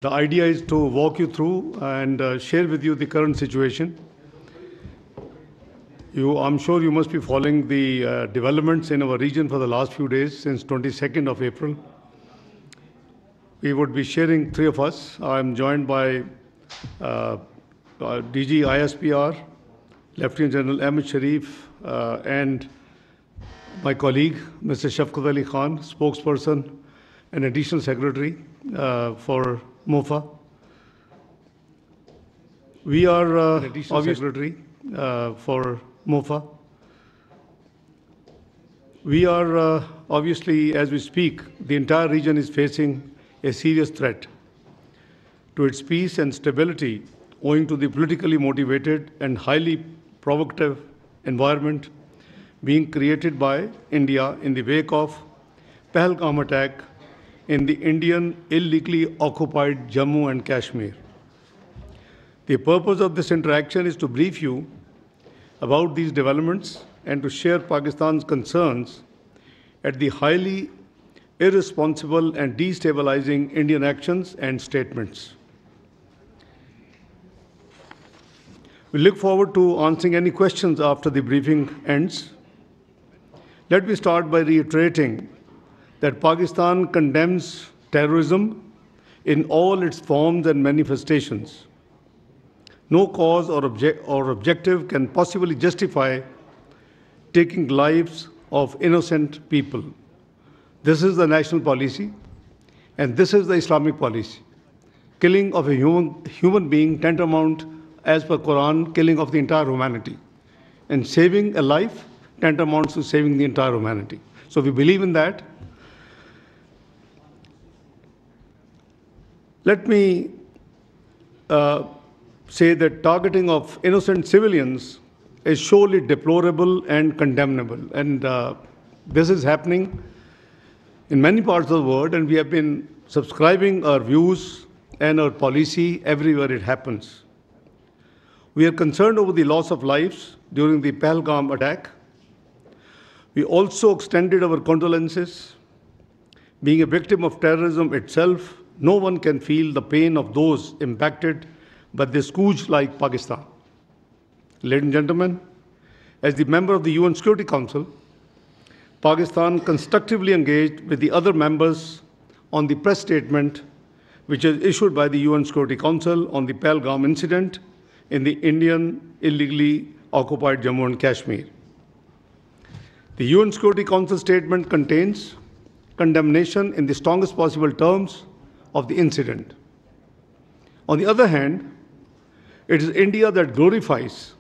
The idea is to walk you through and share with you the current situation. I'm sure you must be following the developments in our region for the last few days since 22nd of April. We would be sharing, three of us. I'm joined by DG-ISPR, Lieutenant General Ahmed Sharif, and my colleague, Mr. Shafqat Ali Khan, spokesperson and additional secretary for MOFA. We are additional secretary for MOFA. We are obviously, as we speak, the entire region is facing a serious threat to its peace and stability owing to the politically motivated and highly provocative environment being created by India in the wake of PAK attack in the Indian illegally occupied Jammu and Kashmir. The purpose of this interaction is to brief you about these developments and to share Pakistan's concerns at the highly irresponsible and destabilizing Indian actions and statements. We look forward to answering any questions after the briefing ends. Let me start by reiterating that Pakistan condemns terrorism in all its forms and manifestations. No cause or objective can possibly justify taking lives of innocent people. This is the national policy, and this is the Islamic policy. Killing of a human being tantamount, as per Quran, killing of the entire humanity. And saving a life tantamounts to saving the entire humanity. So we believe in that. Let me say that targeting of innocent civilians is surely deplorable and condemnable. And this is happening in many parts of the world, and we have been subscribing our views and our policy everywhere it happens. We are concerned over the loss of lives during the PAK attack. We also extended our condolences. Being a victim of terrorism itself, no one can feel the pain of those impacted by this scourge like Pakistan. Ladies and gentlemen, as the member of the UN Security Council, Pakistan constructively engaged with the other members on the press statement which is issued by the UN Security Council on the Pahalgam incident in the Indian illegally occupied Jammu and Kashmir. The UN Security Council statement contains condemnation in the strongest possible terms of the incident. On the other hand, it is India that glorifies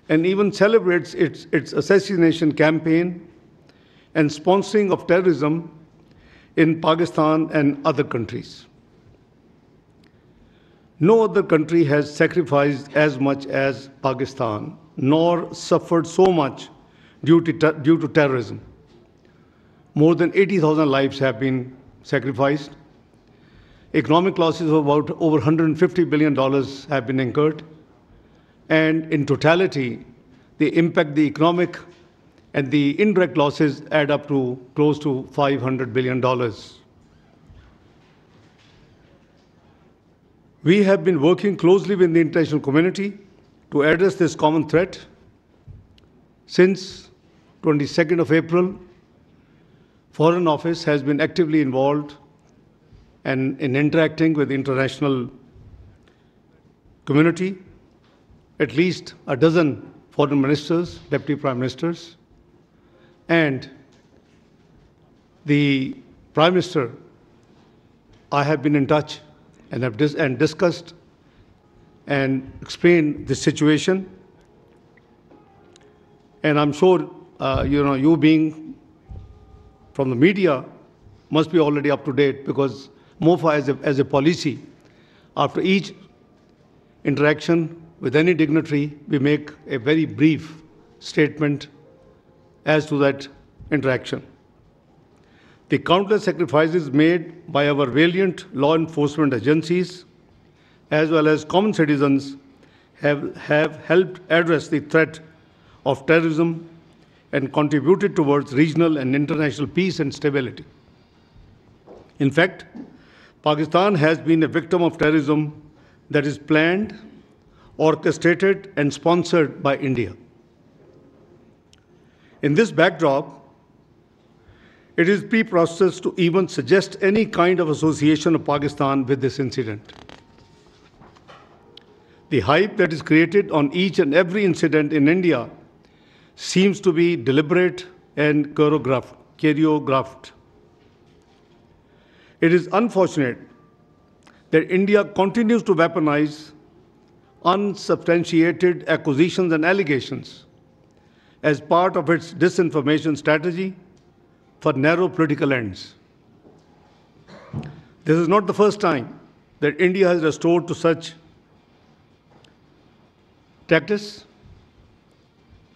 and even celebrates its assassination campaign and sponsoring of terrorism in Pakistan and other countries. No other country has sacrificed as much as Pakistan, nor suffered so much due to terrorism. More than 80,000 lives have been sacrificed. Economic losses of about over $150 billion have been incurred. And in totality, the economic and the indirect losses add up to close to $500 billion. We have been working closely with the international community to address this common threat. Since 22nd of April, Foreign Office has been actively involved and in interacting with the international community. At least a dozen foreign ministers, deputy prime ministers, and the Prime Minister, I have been in touch and have discussed and explained the situation. And I'm sure, you being from the media must be already up to date, because MOFA as a policy, after each interaction with any dignitary, we make a very brief statement as to that interaction. The countless sacrifices made by our valiant law enforcement agencies as well as common citizens have helped address the threat of terrorism and contributed towards regional and international peace and stability. In fact, Pakistan has been a victim of terrorism that is planned, orchestrated, and sponsored by India. In this backdrop, it is preposterous to even suggest any kind of association of Pakistan with this incident. The hype that is created on each and every incident in India seems to be deliberate and choreographed. It is unfortunate that India continues to weaponize unsubstantiated accusations and allegations as part of its disinformation strategy for narrow political ends. This is not the first time that India has resorted to such tactics.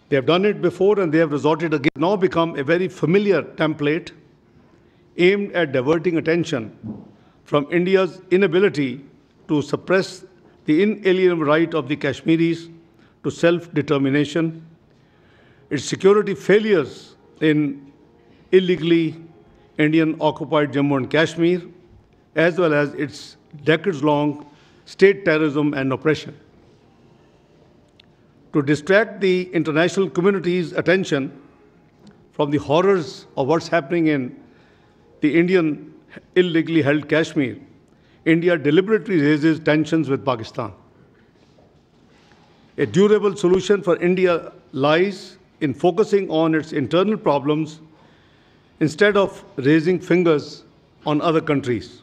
They have done it before and they have resorted again. It has now become a very familiar template aimed at diverting attention from India's inability to suppress the inalienable right of the Kashmiris to self-determination, its security failures in illegally Indian-occupied Jammu and Kashmir, as well as its decades-long state terrorism and oppression. To distract the international community's attention from the horrors of what's happening in the Indian illegally held Kashmir, India deliberately raises tensions with Pakistan. A durable solution for India lies in focusing on its internal problems instead of raising fingers on other countries.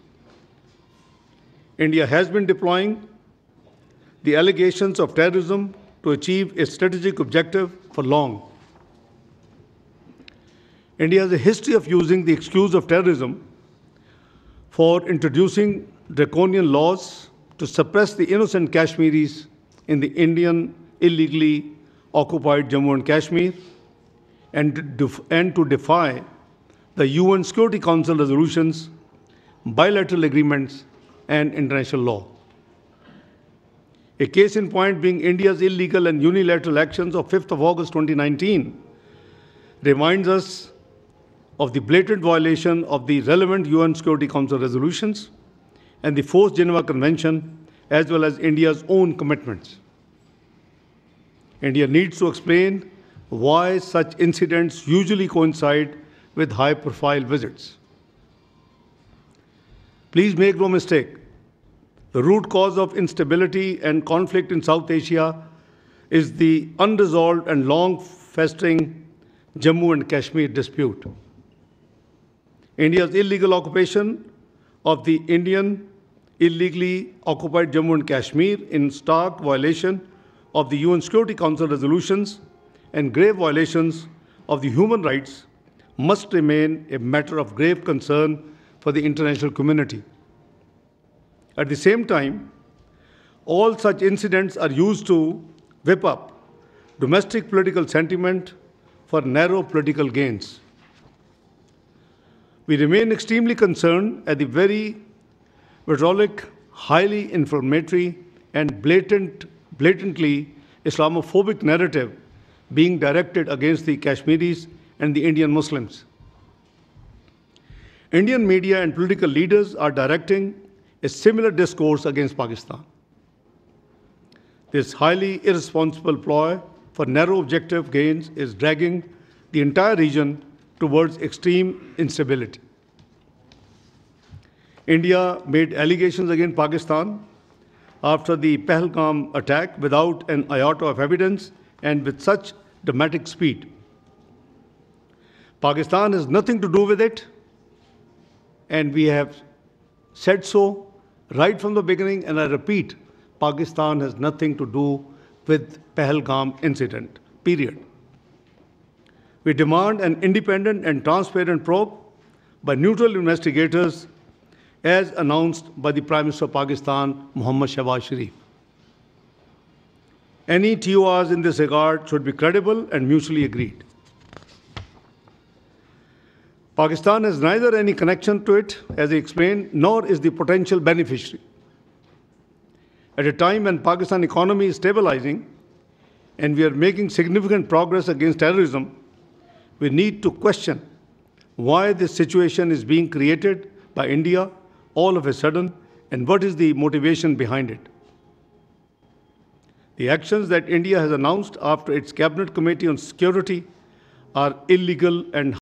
India has been deploying the allegations of terrorism to achieve a strategic objective for long. India has a history of using the excuse of terrorism for introducing draconian laws to suppress the innocent Kashmiris in the Indian illegally occupied Jammu and Kashmir and to defy the UN Security Council resolutions, bilateral agreements, and international law. A case in point being India's illegal and unilateral actions of 5th of August 2019 reminds us of the blatant violation of the relevant UN Security Council resolutions and the 4th Geneva Convention, as well as India's own commitments. India needs to explain why such incidents usually coincide with high-profile visits. Please make no mistake, the root cause of instability and conflict in South Asia is the unresolved and long-festering Jammu and Kashmir dispute. India's illegal occupation of the Indian illegally occupied Jammu and Kashmir in stark violation of the UN Security Council resolutions and grave violations of the human rights must remain a matter of grave concern for the international community. At the same time, all such incidents are used to whip up domestic political sentiment for narrow political gains. We remain extremely concerned at the very vitriolic, highly inflammatory, and blatantly Islamophobic narrative being directed against the Kashmiris and the Indian Muslims. Indian media and political leaders are directing a similar discourse against Pakistan. This highly irresponsible ploy for narrow objective gains is dragging the entire region towards extreme instability. India made allegations against Pakistan after the Pahalgam attack without an iota of evidence and with such dramatic speed. Pakistan has nothing to do with it, and we have said so right from the beginning, and I repeat, Pakistan has nothing to do with Pahalgam incident, period. We demand an independent and transparent probe by neutral investigators as announced by the Prime Minister of Pakistan, Mohammad Shahbaz Sharif. Any TORs in this regard should be credible and mutually agreed. Pakistan has neither any connection to it, as I explained, nor is the potential beneficiary. At a time when Pakistan economy is stabilizing and we are making significant progress against terrorism, we need to question why this situation is being created by India all of a sudden, and what is the motivation behind it? The actions that India has announced after its Cabinet Committee on Security are illegal and